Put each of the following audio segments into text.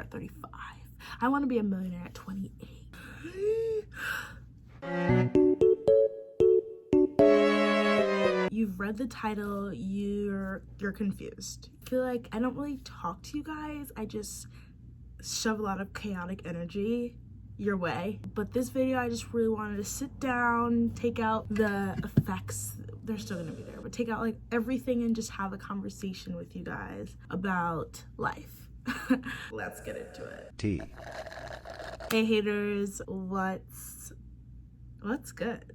at 35. I want to be a millionaire at 28. You've read the title, you're confused. I feel like I don't really talk to you guys. I just shove a lot of chaotic energy your way. But this video, I just really wanted to sit down, take out the effects. They're still gonna be there, but take out like everything and just have a conversation with you guys about life. Let's get into it. T. Hey haters, what's good?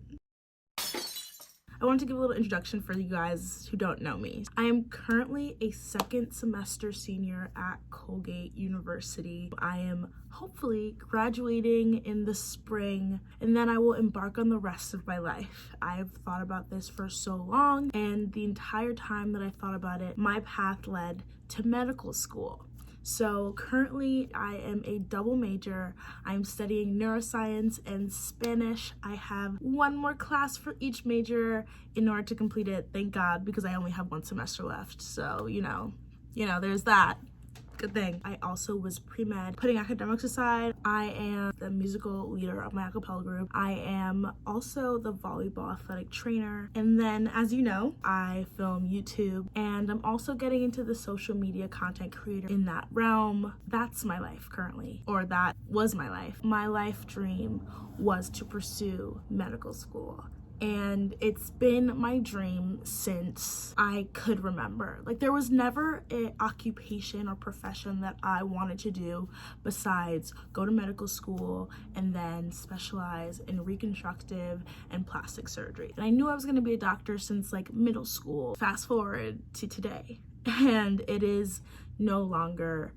I want to give a little introduction for you guys who don't know me. I am currently a second semester senior at Colgate University. I am hopefully graduating in the spring, and then I will embark on the rest of my life. I've thought about this for so long, and the entire time that I thought about it, my path led to medical school. So currently I am a double major. I'm studying neuroscience and Spanish. I have one more class for each major in order to complete it, thank God, because I only have one semester left. So, you know, there's that. Good thing. I also was pre-med. Putting academics aside, I am the musical leader of my a cappella group. I am also the volleyball athletic trainer. And then, as you know, I film YouTube, and I'm also getting into the social media content creator in that realm. That's my life currently, or that was my life. My life dream was to pursue medical school. And it's been my dream since I could remember. Like, there was never an occupation or profession that I wanted to do besides go to medical school and then specialize in reconstructive and plastic surgery. And I knew I was going to be a doctor since like middle school. Fast forward to today, and it is no longer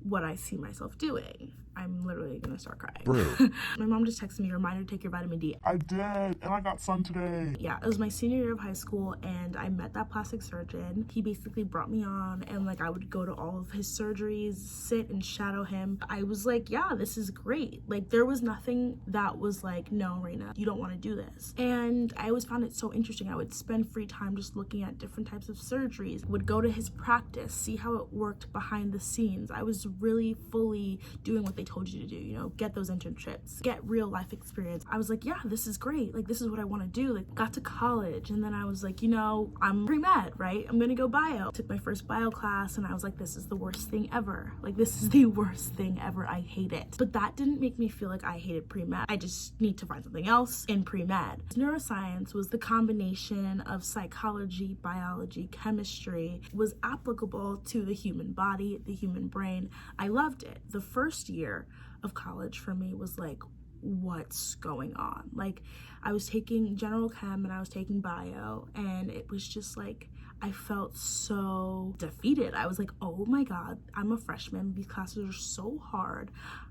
what I see myself doing. I'm literally gonna start crying. My mom just texted me, reminder to take your vitamin D. I did, and I got sun today. Yeah, it was my senior year of high school, and I met that plastic surgeon. He basically brought me on, and like I would go to all of his surgeries, sit and shadow him. I was like, yeah, this is great. Like, there was nothing that was like, no, Reina, you don't want to do this. And I always found it so interesting. I would spend free time just looking at different types of surgeries, would go to his practice, see how it worked behind the scenes. I was really fully doing what they told you to do, you know, get those internships, get real life experience. I was like, yeah, this is great. Like, this is what I want to do. Like, got to college, and then I was like, you know, I'm pre-med, right? I'm gonna go bio. Took my first bio class, and I was like, this is the worst thing ever. Like, this is the worst thing ever. I hate it. But that didn't make me feel like I hated pre-med. I just need to find something else in pre-med. Neuroscience was the combination of psychology, biology, chemistry, was applicable to the human body, the human brain. I loved it. The first year of college for me was like, what's going on? Like, I was taking general chem and I was taking bio, and it was just like, I felt so defeated. I was like, oh my God, I'm a freshman. These classes are so hard.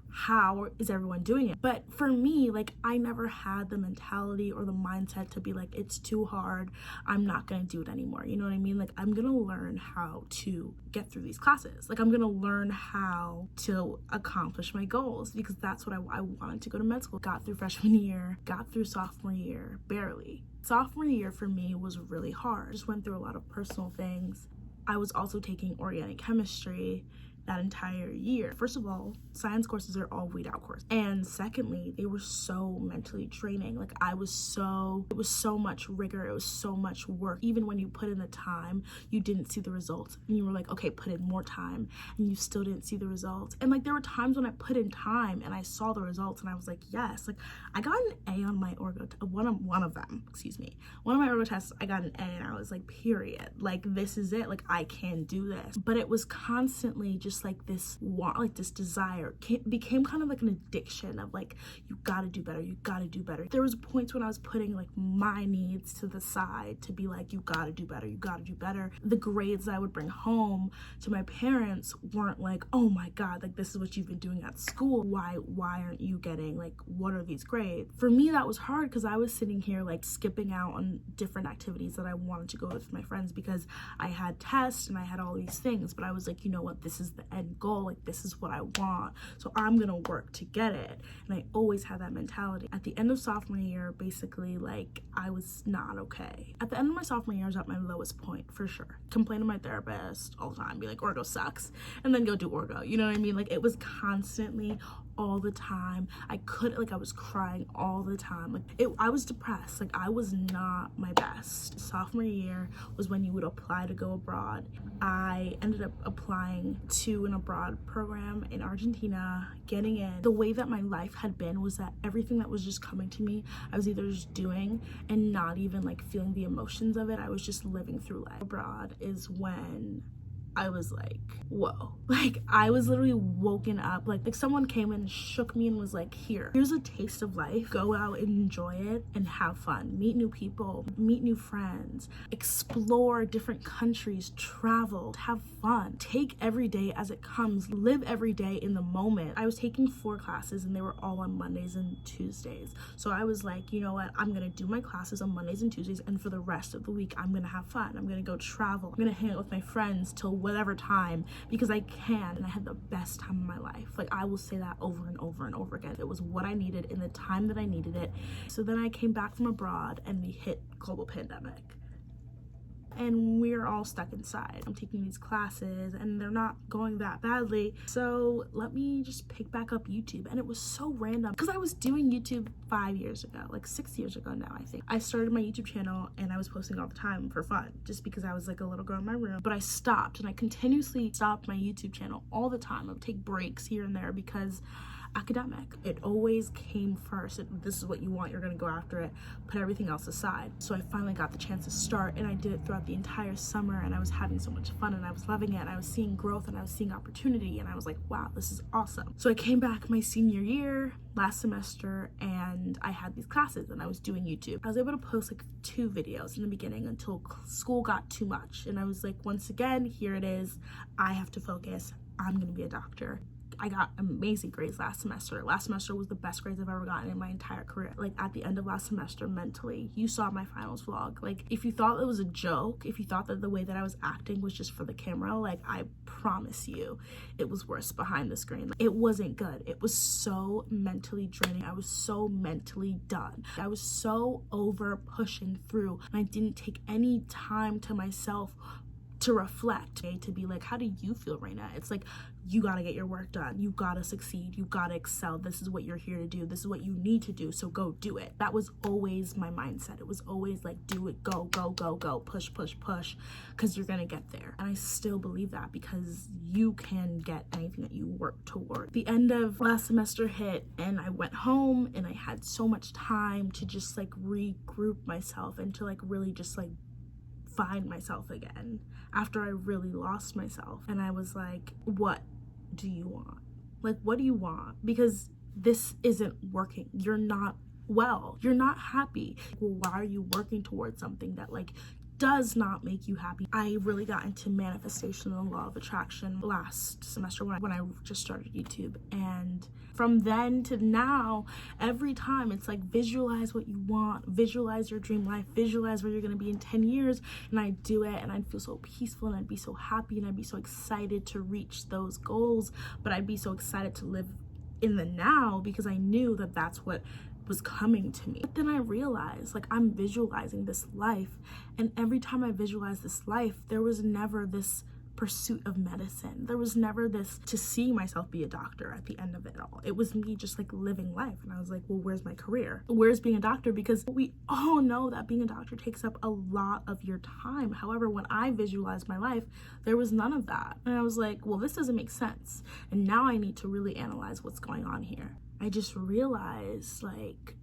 How is everyone doing it? But for me, like, I never had the mentality or the mindset to be like, it's too hard, I'm not gonna do it anymore. You know what I mean? Like, I'm gonna learn how to get through these classes. Like, I'm gonna learn how to accomplish my goals, because that's what I wanted to go to med school. Got through freshman year, got through sophomore year, barely. Sophomore year for me was really hard. Just went through a lot of personal things. I was also taking organic chemistry that entire year. First of all, science courses are all weed out courses. And secondly, they were so mentally draining. Like, it was so much rigor, it was so much work. Even when you put in the time, you didn't see the results. And you were like, okay, put in more time, and you still didn't see the results. And like, there were times when I put in time and I saw the results, and I was like, yes. Like, I got an A on my one of them, one of my orgo tests, I got an A, and I was like, period. Like, this is it. Like, I can do this. But it was constantly just like this want, like this desire became kind of like an addiction of like, you gotta do better, you gotta do better. There was points when I was putting like my needs to the side to be like, you gotta do better, you gotta do better. The grades that I would bring home to my parents weren't like, oh my God, like, this is what you've been doing at school, why aren't you getting, like, what are these grades? For me, that was hard, because I was sitting here like skipping out on different activities that I wanted to go with my friends because I had tests and I had all these things. But I was like, you know what, this is the end goal. Like, this is what I want, so I'm gonna work to get it. And I always had that mentality. At the end of sophomore year, basically, like, I was not okay. At the end of my sophomore year, I was at my lowest point for sure. Complain to my therapist all the time, be like, orgo sucks, and then go do orgo. You know what I mean? Like, it was constantly, all the time. I was crying all the time. Like, I was depressed. Like, I was not my best. Sophomore year was when you would apply to go abroad. I ended up applying to an abroad program in Argentina, getting in. The way that my life had been was that everything that was just coming to me, I was either just doing and not even like feeling the emotions of it. I was just living through life. Abroad is when I was like, whoa. Like, I was literally woken up. Like someone came and shook me and was like, here's a taste of life. Go out and enjoy it and have fun. Meet new people, meet new friends, explore different countries, travel, have fun. Take every day as it comes. Live every day in the moment. I was taking 4 classes and they were all on Mondays and Tuesdays. So I was like, you know what? I'm gonna do my classes on Mondays and Tuesdays, and for the rest of the week, I'm gonna have fun. I'm gonna go travel. I'm gonna hang out with my friends till whatever time, because I can. And I had the best time of my life. Like, I will say that over and over and over again. It was what I needed in the time that I needed it. So then I came back from abroad and we hit global pandemic. And we're all stuck inside. I'm taking these classes and they're not going that badly. So let me just pick back up YouTube. And it was so random because I was doing YouTube 5 years ago, like 6 years ago now, I think. I started my YouTube channel and I was posting all the time for fun, just because I was like a little girl in my room. But I stopped, and I continuously stopped my YouTube channel all the time. I would take breaks here and there because academic, it always came first. This is what you want, you're gonna go after it, put everything else aside. So I finally got the chance to start, and I did it throughout the entire summer, and I was having so much fun, and I was loving it, and I was seeing growth, and I was seeing opportunity, and I was like, wow, this is awesome. So I came back my senior year last semester, and I had these classes and I was doing YouTube. I was able to post like 2 videos in the beginning until school got too much, and I was like, once again, here it is, I have to focus, I'm gonna be a doctor. I got amazing grades last semester. Last semester was the best grades I've ever gotten in my entire career. Like, at the end of last semester, mentally, you saw my finals vlog. Like, if you thought it was a joke, if you thought that the way that I was acting was just for the camera, like, I promise you, it was worse behind the screen. It wasn't good. It was so mentally draining. I was so mentally done. I was so over pushing through, and I didn't take any time to myself to reflect, to be like, how do you feel, Raina? It's like, you gotta get your work done, you gotta succeed, you gotta excel, this is what you're here to do, this is what you need to do, so go do it. That was always my mindset. It was always like, do it, go, go, go, go, push, push, push, because you're gonna get there. And I still believe that, because you can get anything that you work toward. The end of last semester hit, and I went home, and I had so much time to just like regroup myself and to like really just like find myself again after I really lost myself. And I was like, what do you want? Like, what do you want? Because this isn't working. You're not well. You're not happy. Well, why are you working towards something that like does not make you happy? I really got into manifestation and the law of attraction last semester when I just started YouTube. And from then to now, every time it's like, visualize what you want, visualize your dream life, visualize where you're gonna be in 10 years. And I do it, and I'd feel so peaceful, and I'd be so happy, and I'd be so excited to reach those goals. But I'd be so excited to live in the now, because I knew that that's what was coming to me. But then I realized, like, I'm visualizing this life, and every time I visualized this life, there was never this pursuit of medicine. There was never this to see myself be a doctor at the end of it all. It was me just like living life. And I was like, well, where's my career? Where's being a doctor? Because we all know that being a doctor takes up a lot of your time. However, when I visualized my life, there was none of that. And I was like, well, this doesn't make sense. And now I need to really analyze what's going on here. I just realized, like,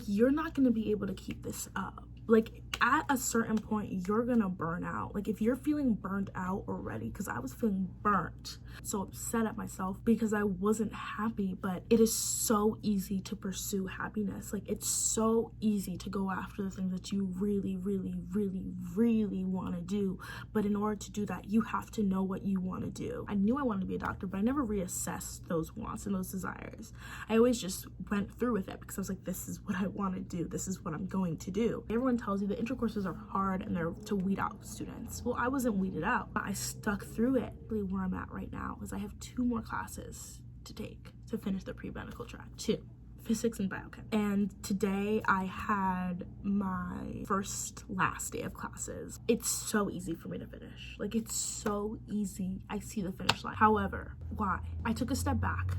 you're not going to be able to keep this up. Like, at a certain point, you're gonna burn out. Like, if you're feeling burned out already, because I was feeling burnt, so upset at myself because I wasn't happy. But it is so easy to pursue happiness. Like, it's so easy to go after the things that you really, really, really, really want to do. But in order to do that, you have to know what you want to do. I knew I wanted to be a doctor, but I never reassessed those wants and those desires. I always just went through with it because I was like, this is what I want to do. This is what I'm going to do. Everyone everyone tells you the intro courses are hard and they're to weed out students. Well, I wasn't weeded out. I stuck through it. Really, where I'm at right now is I have 2 more classes to take to finish the pre-medical track. 2. Physics and biochem. And today I had my last day of classes. It's so easy for me to finish. Like, it's so easy. I see the finish line. However, why? I took a step back.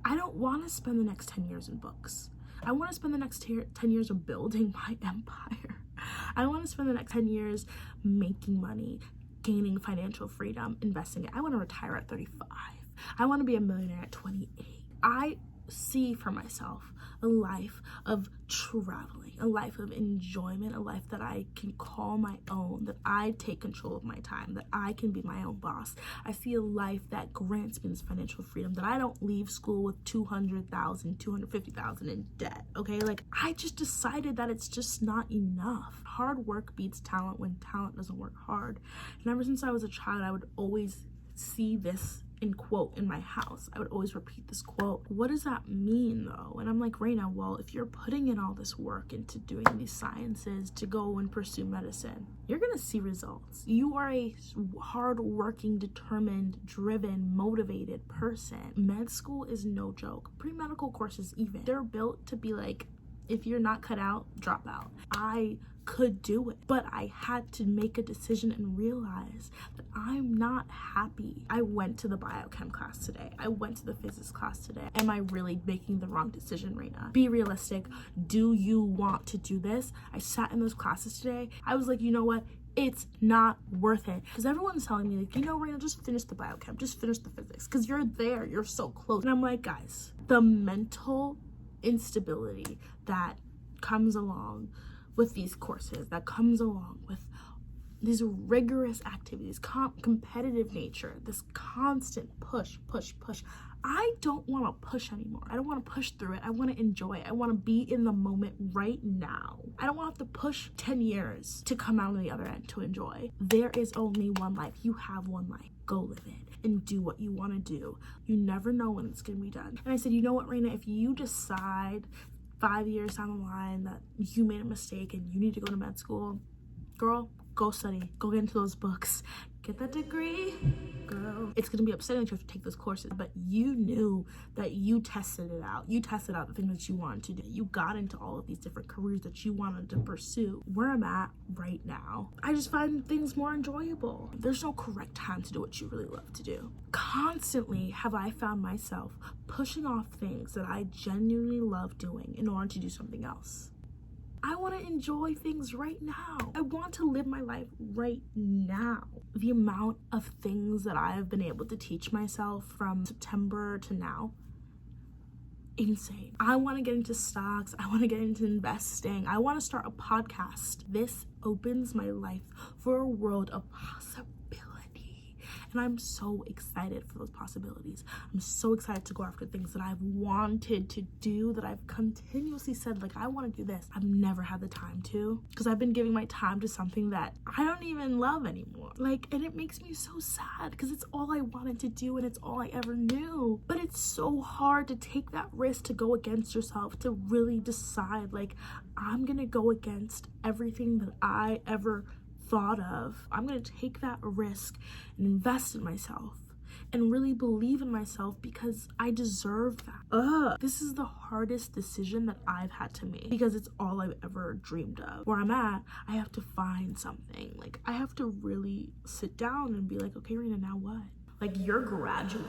I don't want to spend the next 10 years in books. I want to spend the next 10 years of building my empire. I want to spend the next 10 years making money, gaining financial freedom, investing it. I want to retire at 35. I want to be a millionaire at 28. I see for myself a life of traveling, a life of enjoyment, a life that I can call my own, that I take control of my time, that I can be my own boss. I see a life that grants me this financial freedom, that I don't leave school with $200,000, $250,000 in debt, okay? Like, I just decided that it's just not enough. Hard work beats talent when talent doesn't work hard. And ever since I was a child, I would always see this quote in my house. I would always repeat this quote. What does that mean though? And I'm like, Raina, well, if you're putting in all this work into doing these sciences to go and pursue medicine, you're gonna see results. You are a hard-working, determined, driven, motivated person. Med school is no joke. Pre-medical courses even, they're built to be like, if you're not cut out, drop out. I could do it, but I had to make a decision and realize that I'm not happy. I went to the biochem class today. I went to the physics class today. Am I really making the wrong decision, Raina? Be realistic. Do you want to do this? I sat in those classes today. I was like, you know what? It's not worth it. Because everyone's telling me, like, you know, Raina, just finish the biochem, just finish the physics, because you're there, you're so close. And I'm like, guys, the mental instability that comes along with these courses, that comes along with these rigorous activities, competitive nature, this constant push. I don't want to push anymore. I don't want to push through it. I want to enjoy it. I want to be in the moment right now. I don't want to have to push 10 years to come out on the other end to enjoy. There is only one life. You have one life. Go live it and do what you want to do. You never know when it's going to be done. And I said, you know what, Raina, if you decide 5 years down the line that you made a mistake and you need to go to med school, girl, go study, go get into those books, get that degree, girl. It's gonna be upsetting that you have to take those courses, but you knew that you tested it out. You tested out the things that you wanted to do. You got into all of these different careers that you wanted to pursue. Where I'm at right now, I just find things more enjoyable. There's no correct time to do what you really love to do. Constantly have I found myself pushing off things that I genuinely love doing in order to do something else. I want to enjoy things right now. I want to live my life right now. The amount of things that I have been able to teach myself from September to now, insane. I want to get into stocks. I want to get into investing. I want to start a podcast. This opens my life for a world of possibility. And I'm so excited for those possibilities. I'm so excited to go after things that I've wanted to do, that I've continuously said, like, I want to do this. I've never had the time to, because I've been giving my time to something that I don't even love anymore. Like, and it makes me so sad because it's all I wanted to do and it's all I ever knew. But it's so hard to take that risk, to go against yourself, to really decide, like, I'm gonna go against everything that I ever thought of. I'm gonna take that risk and invest in myself and really believe in myself because I deserve that. This is the hardest decision that I've had to make because it's all I've ever dreamed of. Where I'm at, I have to find something. Like, I have to really sit down and be like, okay, Raina, now what? Like, you're graduating.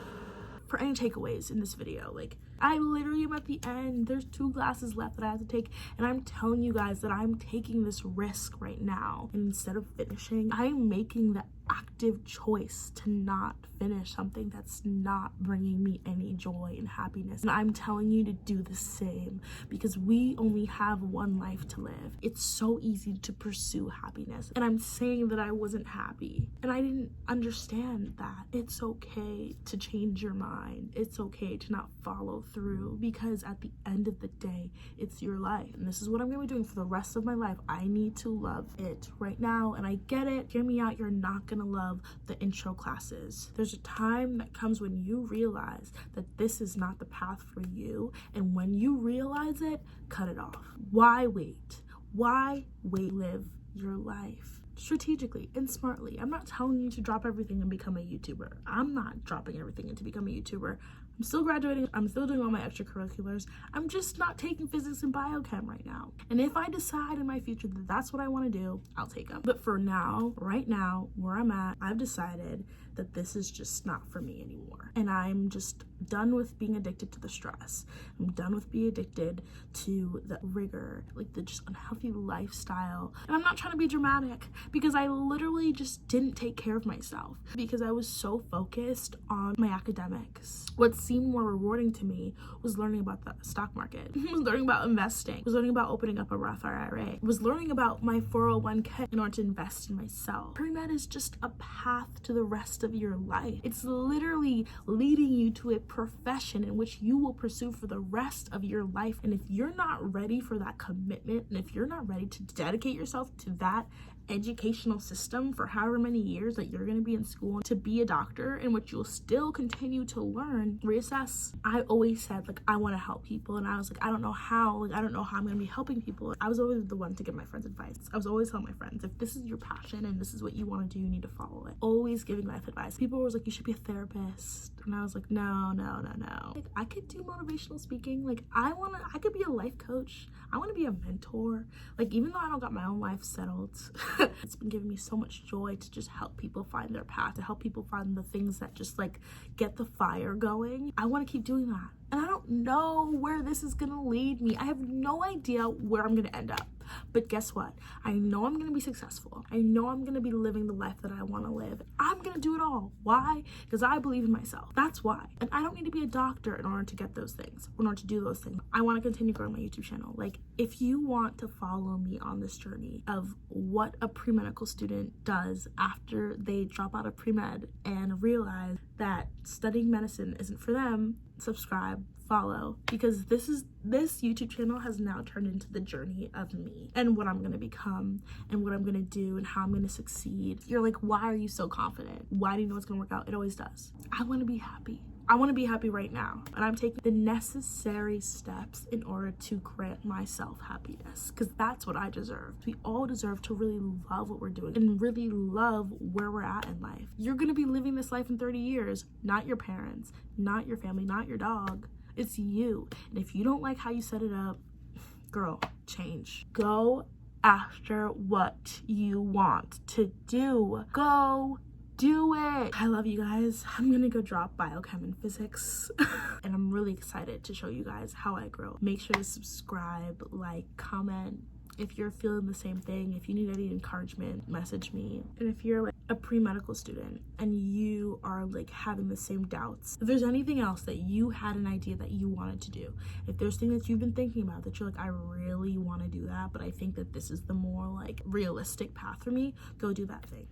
For any takeaways in this video, like, I literally am at the end. There's 2 classes left that I have to take, and I'm telling you guys that I'm taking this risk right now. And instead of finishing, I'm making the active choice to not finish something that's not bringing me any joy and happiness. And I'm telling you to do the same, because we only have one life to live. It's so easy to pursue happiness. And I'm saying that I wasn't happy, and I didn't understand that. It's okay to change your mind. It's okay to not follow through, because at the end of the day, it's your life. And this is what I'm gonna be doing for the rest of my life. I need to love it right now. And I get it. Hear me out. You're not gonna love the intro classes. There's a time that comes when you realize that this is not the path for you. And when you realize it, cut it off. Why wait? Why wait? Live your life strategically and smartly. I'm not telling you to drop everything and become a YouTuber. I'm not dropping everything and to become a YouTuber. I'm still graduating. I'm still doing all my extracurriculars. I'm just not taking physics and biochem right now. And if I decide in my future that that's what I want to do, I'll take them. But for now, right now, where I'm at, I've decided that this is just not for me anymore. And I'm just done with being addicted to the stress. I'm done with being addicted to the rigor, like the just unhealthy lifestyle. And I'm not trying to be dramatic, because I literally just didn't take care of myself because I was so focused on my academics. What seemed more rewarding to me was learning about the stock market, was learning about investing, was learning about opening up a Roth IRA, was learning about my 401k in order to invest in myself. Pre-med is just a path to the rest of your life. It's literally leading you to a profession in which you will pursue for the rest of your life. And if you're not ready for that commitment, and if you're not ready to dedicate yourself to that educational system for however many years that you're going to be in school to be a doctor, in which you'll still continue to learn, reassess. I always said, like, I want to help people, and I was like, I don't know how. Like, I don't know how I'm going to be helping people. I was always the one to give my friends advice. I was always telling my friends, if this is your passion and this is what you want to do, you need to follow it. Always giving life advice. People were like, you should be a therapist, and I was like, no. Like, I could do motivational speaking. Like, I could be a life coach. I want to be a mentor. Like, even though I don't got my own life settled, it's been giving me so much joy to just help people find their path, to help people find the things that just like get the fire going. I want to keep doing that. And I don't know where this is going to lead me. I have no idea where I'm going to end up. But guess what? I know I'm going to be successful. I know I'm going to be living the life that I want to live. I'm going to do it all. Why? Because I believe in myself. That's why. And I don't need to be a doctor in order to get those things, in order to do those things. I want to continue growing my YouTube channel. Like, if you want to follow me on this journey of what a pre-medical student does after they drop out of pre-med and realize that studying medicine isn't for them, subscribe, follow, because this YouTube channel has now turned into the journey of me and what I'm gonna become and what I'm gonna do and how I'm gonna succeed. You're like, why are you so confident? Why do you know it's gonna work out? It always does. I want to be happy. I want to be happy right now, and I'm taking the necessary steps in order to grant myself happiness, because that's what I deserve. We all deserve to really love what we're doing and really love where we're at in life. You're going to be living this life in 30 years, not your parents, not your family, not your dog. It's you. And if you don't like how you set it up, girl, change. Go after what you want to do. Go do it. I love you guys. I'm gonna go drop biochem and physics and I'm really excited to show you guys how I grow. Make sure to subscribe, like, comment. If you're feeling the same thing, if you need any encouragement, message me. And if you're like a pre-medical student and you are like having the same doubts, if there's anything else that you had an idea that you wanted to do, if there's things that you've been thinking about that you're like, I really want to do that, but I think that this is the more like realistic path for me, go do that thing.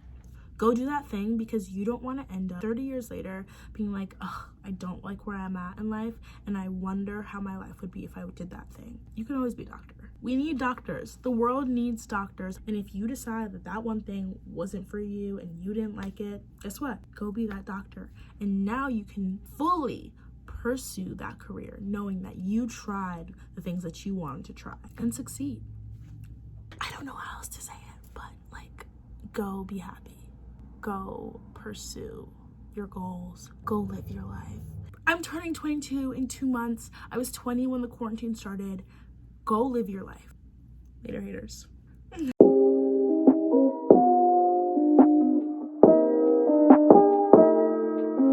Go do that thing, because you don't want to end up 30 years later being like, oh, I don't like where I'm at in life, and I wonder how my life would be if I did that thing. You can always be a doctor. We need doctors. The world needs doctors. And if you decide that that one thing wasn't for you and you didn't like it, guess what? Go be that doctor. And now you can fully pursue that career, knowing that you tried the things that you wanted to try and succeed. I don't know how else to say it, but like, go be happy. Go pursue your goals. Go live your life. I'm turning 22 in 2 months. I was 20 when the quarantine started. Go live your life. Later, haters.